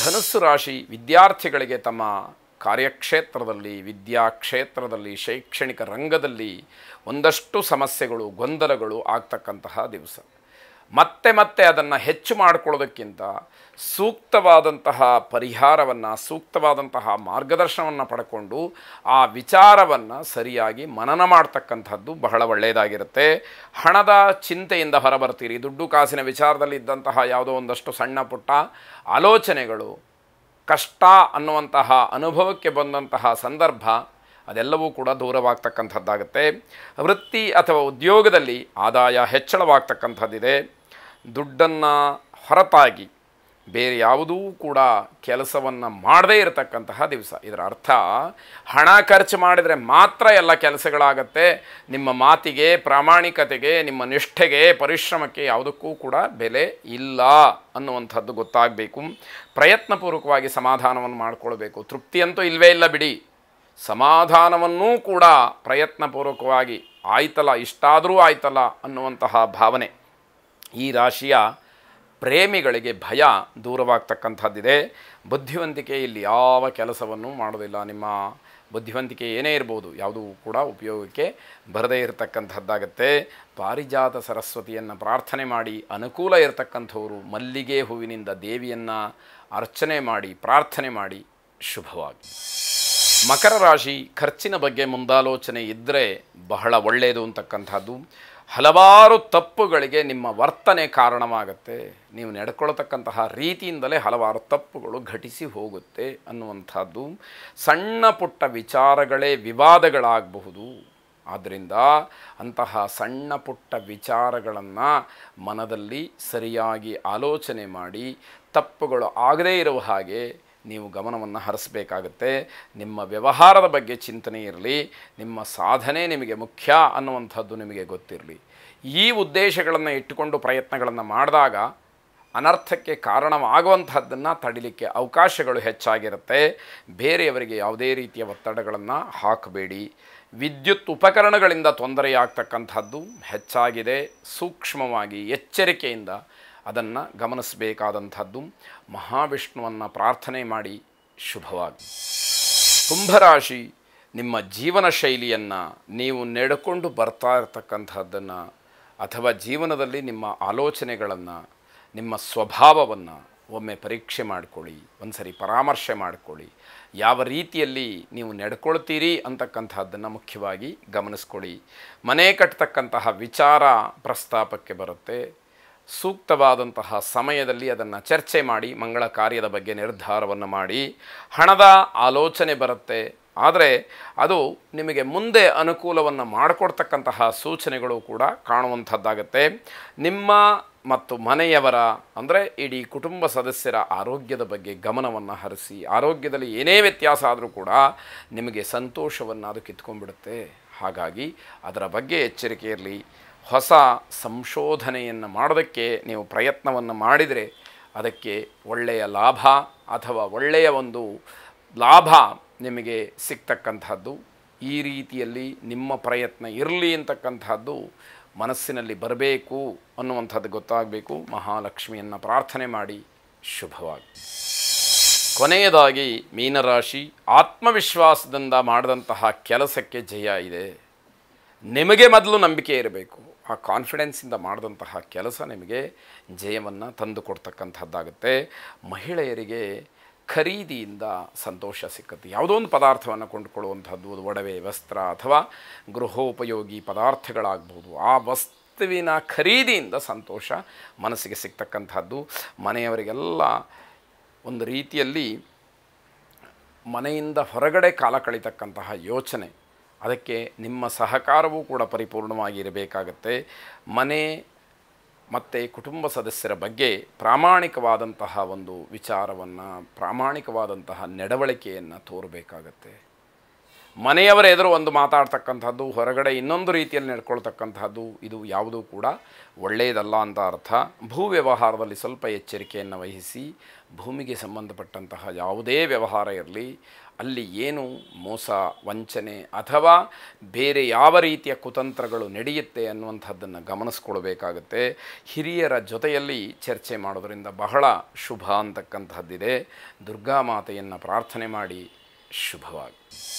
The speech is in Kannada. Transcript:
ಧನುಸ್ಸು ರಾಶಿ ವಿದ್ಯಾರ್ಥಿಗಳಿಗೆ ತಮ್ಮ ಕಾರ್ಯಕ್ಷೇತ್ರದಲ್ಲಿ, ವಿದ್ಯಾಕ್ಷೇತ್ರದಲ್ಲಿ, ಶೈಕ್ಷಣಿಕ ರಂಗದಲ್ಲಿ ಒಂದಷ್ಟು ಸಮಸ್ಯೆಗಳು, ಗೊಂದಲಗಳು ಆಗ್ತಕ್ಕಂತಹ ದಿವಸ. ಮತ್ತೆ ಮತ್ತೆ ಅದನ್ನು ಹೆಚ್ಚು ಮಾಡಿಕೊಳ್ಳೋದಕ್ಕಿಂತ ಸೂಕ್ತವಾದಂತಹ ಪರಿಹಾರವನ್ನು, ಸೂಕ್ತವಾದಂತಹ ಮಾರ್ಗದರ್ಶನವನ್ನು ಪಡ್ಕೊಂಡು ಆ ವಿಚಾರವನ್ನು ಸರಿಯಾಗಿ ಮನನ ಮಾಡ್ತಕ್ಕಂಥದ್ದು ಬಹಳ ಒಳ್ಳೆಯದಾಗಿರುತ್ತೆ. ಹಣದ ಚಿಂತೆಯಿಂದ ಹೊರಬರ್ತೀರಿ. ದುಡ್ಡು ಕಾಸಿನ ವಿಚಾರದಲ್ಲಿ ಇದ್ದಂತಹ ಯಾವುದೋ ಒಂದಷ್ಟು ಸಣ್ಣ ಪುಟ್ಟ ಆಲೋಚನೆಗಳು, ಕಷ್ಟ ಅನ್ನುವಂತಹ ಅನುಭವಕ್ಕೆ ಬಂದಂತಹ ಸಂದರ್ಭ ಅದೆಲ್ಲವೂ ಕೂಡ ದೂರವಾಗ್ತಕ್ಕಂಥದ್ದಾಗುತ್ತೆ. ವೃತ್ತಿ ಅಥವಾ ಉದ್ಯೋಗದಲ್ಲಿ ಆದಾಯ ಹೆಚ್ಚಳವಾಗ್ತಕ್ಕಂಥದ್ದಿದೆ. ದುಡ್ಡನ್ನು ಹೊರತಾಗಿ ಬೇರೆ ಯಾವುದೂ ಕೂಡ ಕೆಲಸವನ್ನು ಮಾಡದೇ ಇರತಕ್ಕಂತಹ ದಿವಸ. ಇದರ ಅರ್ಥ ಹಣ ಖರ್ಚು ಮಾಡಿದರೆ ಮಾತ್ರ ಎಲ್ಲ ಕೆಲಸಗಳಾಗತ್ತೆ. ನಿಮ್ಮ ಮಾತಿಗೆ, ಪ್ರಾಮಾಣಿಕತೆಗೆ, ನಿಮ್ಮ ನಿಷ್ಠೆಗೆ, ಪರಿಶ್ರಮಕ್ಕೆ ಯಾವುದಕ್ಕೂ ಕೂಡ ಬೆಲೆ ಇಲ್ಲ ಅನ್ನುವಂಥದ್ದು ಗೊತ್ತಾಗಬೇಕು. ಪ್ರಯತ್ನಪೂರ್ವಕವಾಗಿ ಸಮಾಧಾನವನ್ನು ಮಾಡಿಕೊಳ್ಬೇಕು. ತೃಪ್ತಿಯಂತೂ ಇಲ್ಲವೇ ಇಲ್ಲ ಬಿಡಿ, ಸಮಾಧಾನವನ್ನೂ ಕೂಡ ಪ್ರಯತ್ನಪೂರ್ವಕವಾಗಿ ಆಯ್ತಲ್ಲ, ಇಷ್ಟಾದರೂ ಆಯ್ತಲ್ಲ ಅನ್ನುವಂತಹ ಭಾವನೆ. ಈ ರಾಶಿಯ ಪ್ರೇಮಿಗಳಿಗೆ ಭಯ ದೂರವಾಗ್ತಕ್ಕಂಥದ್ದಿದೆ. ಬುದ್ಧಿವಂತಿಕೆ ಇಲ್ಲಿ ಯಾವ ಕೆಲಸವನ್ನು ಮಾಡೋದಿಲ್ಲ. ನಿಮ್ಮ ಬುದ್ಧಿವಂತಿಕೆ ಏನೇ ಇರ್ಬೋದು, ಯಾವುದೂ ಕೂಡ ಉಪಯೋಗಕ್ಕೆ ಬರದೇ ಇರತಕ್ಕಂಥದ್ದಾಗತ್ತೆ. ಪಾರಿಜಾತ ಸರಸ್ವತಿಯನ್ನು ಪ್ರಾರ್ಥನೆ ಮಾಡಿ, ಅನುಕೂಲ ಇರತಕ್ಕಂಥವರು ಮಲ್ಲಿಗೆ ಹೂವಿನಿಂದ ದೇವಿಯನ್ನು ಅರ್ಚನೆ ಮಾಡಿ, ಪ್ರಾರ್ಥನೆ ಮಾಡಿ ಶುಭವಾಗಿ. ಮಕರ ರಾಶಿ ಖರ್ಚಿನ ಬಗ್ಗೆ ಮುಂದಾಲೋಚನೆ ಇದ್ದರೆ ಬಹಳ ಒಳ್ಳೆಯದು ಅಂತಕ್ಕಂಥದ್ದು. ಹಲವಾರು ತಪ್ಪುಗಳಿಗೆ ನಿಮ್ಮ ವರ್ತನೆ ಕಾರಣವಾಗುತ್ತೆ. ನೀವು ನಡ್ಕೊಳ್ತಕ್ಕಂತಹ ರೀತಿಯಿಂದಲೇ ಹಲವಾರು ತಪ್ಪುಗಳು ಘಟಿಸಿ ಹೋಗುತ್ತೆ ಅನ್ನುವಂಥದ್ದು. ಸಣ್ಣ ಪುಟ್ಟ ವಿಚಾರಗಳೇ ವಿವಾದಗಳಾಗಬಹುದು. ಆದ್ದರಿಂದ ಅಂತಹ ಸಣ್ಣ ಪುಟ್ಟ ವಿಚಾರಗಳನ್ನು ಮನದಲ್ಲಿ ಸರಿಯಾಗಿ ಆಲೋಚನೆ ಮಾಡಿ ತಪ್ಪುಗಳು ಆಗದೇ ಇರುವ ಹಾಗೆ ನೀವು ಗಮನವನ್ನು ಹರಿಸಬೇಕಾಗತ್ತೆ. ನಿಮ್ಮ ವ್ಯವಹಾರದ ಬಗ್ಗೆ ಚಿಂತನೆ ಇರಲಿ, ನಿಮ್ಮ ಸಾಧನೆ ನಿಮಗೆ ಮುಖ್ಯ ಅನ್ನುವಂಥದ್ದು ನಿಮಗೆ ಗೊತ್ತಿರಲಿ. ಈ ಉದ್ದೇಶಗಳನ್ನು ಇಟ್ಟುಕೊಂಡು ಪ್ರಯತ್ನಗಳನ್ನು ಮಾಡಿದಾಗ ಅನರ್ಥಕ್ಕೆ ಕಾರಣವಾಗುವಂಥದ್ದನ್ನು ತಡಿಲಿಕ್ಕೆ ಅವಕಾಶಗಳು ಹೆಚ್ಚಾಗಿರುತ್ತೆ. ಬೇರೆಯವರಿಗೆ ಯಾವುದೇ ರೀತಿಯ ಒತ್ತಡಗಳನ್ನು ಹಾಕಬೇಡಿ. ವಿದ್ಯುತ್ ಉಪಕರಣಗಳಿಂದ ತೊಂದರೆಯಾಗ್ತಕ್ಕಂಥದ್ದು ಹೆಚ್ಚಾಗಿದೆ. ಸೂಕ್ಷ್ಮವಾಗಿ ಎಚ್ಚರಿಕೆಯಿಂದ ಅದನ್ನು ಗಮನಿಸಬೇಕಾದಂಥದ್ದು. ಮಹಾವಿಷ್ಣುವನ್ನು ಪ್ರಾರ್ಥನೆ ಮಾಡಿ ಶುಭವಾಗಿ. ಕುಂಭರಾಶಿ ನಿಮ್ಮ ಜೀವನ ಶೈಲಿಯನ್ನು, ನೀವು ನಡೆಕೊಂಡು ಬರ್ತಾ ಇರತಕ್ಕಂಥದ್ದನ್ನು ಅಥವಾ ಜೀವನದಲ್ಲಿ ನಿಮ್ಮ ಆಲೋಚನೆಗಳನ್ನು, ನಿಮ್ಮ ಸ್ವಭಾವವನ್ನು ಒಮ್ಮೆ ಪರೀಕ್ಷೆ ಮಾಡಿಕೊಳ್ಳಿ, ಒಂದು ಸರಿ ಪರಾಮರ್ಶೆ ಮಾಡಿಕೊಳ್ಳಿ. ಯಾವ ರೀತಿಯಲ್ಲಿ ನೀವು ನಡ್ಕೊಳ್ತೀರಿ ಅಂತಕ್ಕಂಥದ್ದನ್ನು ಮುಖ್ಯವಾಗಿ ಗಮನಿಸ್ಕೊಳ್ಳಿ. ಮನೆ ಕಟ್ಟತಕ್ಕಂತಹ ವಿಚಾರ ಪ್ರಸ್ತಾಪಕ್ಕೆ ಬರುತ್ತೆ. ಸೂಕ್ತವಾದಂತಹ ಸಮಯದಲ್ಲಿ ಅದನ್ನು ಚರ್ಚೆ ಮಾಡಿ ಮಂಗಳ ಕಾರ್ಯದ ಬಗ್ಗೆ ನಿರ್ಧಾರವನ್ನು ಮಾಡಿ. ಹಣದ ಆಲೋಚನೆ ಬರುತ್ತೆ, ಆದರೆ ಅದು ನಿಮಗೆ ಮುಂದೆ ಅನುಕೂಲವನ್ನು ಮಾಡಿಕೊಡ್ತಕ್ಕಂತಹ ಸೂಚನೆಗಳು ಕೂಡ ಕಾಣುವಂಥದ್ದಾಗತ್ತೆ. ನಿಮ್ಮ ಮತ್ತು ಮನೆಯವರ ಅಂದರೆ ಇಡೀ ಕುಟುಂಬ ಸದಸ್ಯರ ಆರೋಗ್ಯದ ಬಗ್ಗೆ ಗಮನವನ್ನು ಹರಿಸಿ. ಆರೋಗ್ಯದಲ್ಲಿ ಏನೇ ವ್ಯತ್ಯಾಸ ಆದರೂ ಕೂಡ ನಿಮಗೆ ಸಂತೋಷವನ್ನು ಅದು ಕಿತ್ಕೊಂಡ್ಬಿಡುತ್ತೆ. ಹಾಗಾಗಿ ಅದರ ಬಗ್ಗೆ ಎಚ್ಚರಿಕೆ ಇರಲಿ. ಹೊಸ ಸಂಶೋಧನೆಯನ್ನು ಮಾಡೋದಕ್ಕೆ ನೀವು ಪ್ರಯತ್ನವನ್ನು ಮಾಡಿದರೆ ಅದಕ್ಕೆ ಒಳ್ಳೆಯ ಲಾಭ ಅಥವಾ ಒಳ್ಳೆಯ ಒಂದು ಲಾಭ ನಿಮಗೆ ಸಿಗ್ತಕ್ಕಂಥದ್ದು. ಈ ರೀತಿಯಲ್ಲಿ ನಿಮ್ಮ ಪ್ರಯತ್ನ ಇರಲಿ ಅಂತಕ್ಕಂಥದ್ದು ಮನಸ್ಸಿನಲ್ಲಿ ಬರಬೇಕು ಅನ್ನುವಂಥದ್ದು ಗೊತ್ತಾಗಬೇಕು. ಮಹಾಲಕ್ಷ್ಮಿಯನ್ನು ಪ್ರಾರ್ಥನೆ ಮಾಡಿ ಶುಭವಾಗಿ. ಕೊನೆಯದಾಗಿ ಮೀನರಾಶಿ, ಆತ್ಮವಿಶ್ವಾಸದಿಂದ ಮಾಡಿದಂತಹ ಕೆಲಸಕ್ಕೆ ಜಯ ಇದೆ. ನಿಮಗೆ ಮೊದಲು ನಂಬಿಕೆ ಇರಬೇಕು. ಆ ಕಾನ್ಫಿಡೆನ್ಸಿಂದ ಮಾಡಿದಂತಹ ಕೆಲಸ ನಿಮಗೆ ಜಯವನ್ನು ತಂದು ಕೊಡ್ತಕ್ಕಂಥದ್ದಾಗುತ್ತೆ. ಮಹಿಳೆಯರಿಗೆ ಖರೀದಿಯಿಂದ ಸಂತೋಷ ಸಿಕ್ಕುತ್ತೆ. ಯಾವುದೋ ಒಂದು ಪದಾರ್ಥವನ್ನು ಕೊಂಡುಕೊಳ್ಳುವಂಥದ್ದು, ಅದು ಒಡವೆ, ವಸ್ತ್ರ ಅಥವಾ ಗೃಹೋಪಯೋಗಿ ಪದಾರ್ಥಗಳಾಗ್ಬೋದು. ಆ ವಸ್ತುವಿನ ಖರೀದಿಯಿಂದ ಸಂತೋಷ ಮನಸ್ಸಿಗೆ ಸಿಗ್ತಕ್ಕಂಥದ್ದು. ಮನೆಯವರಿಗೆಲ್ಲ ಒಂದು ರೀತಿಯಲ್ಲಿ ಮನೆಯಿಂದ ಹೊರಗಡೆ ಕಾಲ ಕಳೀತಕ್ಕಂತಹ ಯೋಚನೆ, ಅದಕ್ಕೆ ನಿಮ್ಮ ಸಹಕಾರವೂ ಕೂಡ ಪರಿಪೂರ್ಣವಾಗಿ ಇರಬೇಕಾಗತ್ತೆ. ಮನೆ ಮತ್ತು ಕುಟುಂಬ ಸದಸ್ಯರ ಬಗ್ಗೆ ಪ್ರಾಮಾಣಿಕವಾದಂತಹ ಒಂದು ವಿಚಾರವನ್ನು, ಪ್ರಾಮಾಣಿಕವಾದಂತಹ ನಡವಳಿಕೆಯನ್ನು ತೋರಬೇಕಾಗತ್ತೆ. ಮನೆಯವರ ಎದುರು ಒಂದು ಮಾತಾಡ್ತಕ್ಕಂಥದ್ದು, ಹೊರಗಡೆ ಇನ್ನೊಂದು ರೀತಿಯಲ್ಲಿ ನಡ್ಕೊಳ್ತಕ್ಕಂಥದ್ದು, ಇದು ಯಾವುದೂ ಕೂಡ ಒಳ್ಳೆಯದಲ್ಲ ಅಂತ ಅರ್ಥ. ಭೂ ವ್ಯವಹಾರದಲ್ಲಿ ಸ್ವಲ್ಪ ಎಚ್ಚರಿಕೆಯನ್ನು ವಹಿಸಿ. ಭೂಮಿಗೆ ಸಂಬಂಧಪಟ್ಟಂತಹ ಯಾವುದೇ ವ್ಯವಹಾರ ಇರಲಿ, ಅಲ್ಲಿ ಏನು ಮೋಸ, ವಂಚನೆ ಅಥವಾ ಬೇರೆ ಯಾವ ರೀತಿಯ ಕುತಂತ್ರಗಳು ನಡೆಯುತ್ತೆ ಅನ್ನುವಂಥದ್ದನ್ನು ಗಮನಿಸ್ಕೊಳ್ಬೇಕಾಗತ್ತೆ. ಹಿರಿಯರ ಜೊತೆಯಲ್ಲಿ ಚರ್ಚೆ ಮಾಡೋದರಿಂದ ಬಹಳ ಶುಭ ಅಂತಕ್ಕಂಥದ್ದಿದೆ. ದುರ್ಗಾಮಾತೆಯನ್ನು ಪ್ರಾರ್ಥನೆ ಮಾಡಿ. ಶುಭವಾಗಿ.